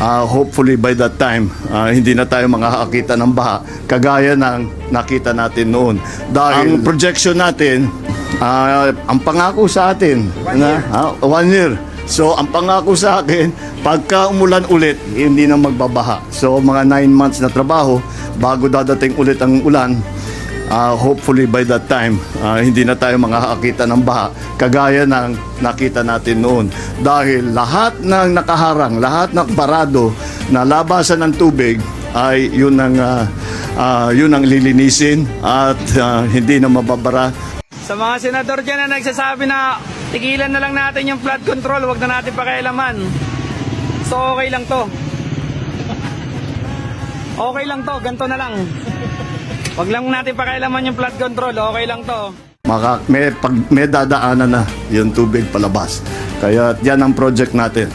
Hopefully by that time, hindi na tayo makakakita ng baha kagaya ng nakita natin noon. Dahil ang projection natin, ang pangako sa atin, 1 year. So ang pangako sa akin, pagka umulan ulit, hindi na magbabaha. So mga 9 months na trabaho bago dadating ulit ang ulan. Hopefully by that time, hindi na tayo makakakita ng baha kagaya ng nakita natin noon. Dahil lahat ng nakaharang, lahat ng parado na labasan ng tubig ay yun ang lilinisin at hindi na mababara. Sa mga senador dyan na nagsasabi na tigilan na lang natin yung flood control, wag na natin pakialaman. So okay lang to. Okay lang to, ganito na lang. Wag lang natin pakialaman yung flood control, okay lang to. May dadaanan na yung tubig palabas. Kaya yan ang project natin.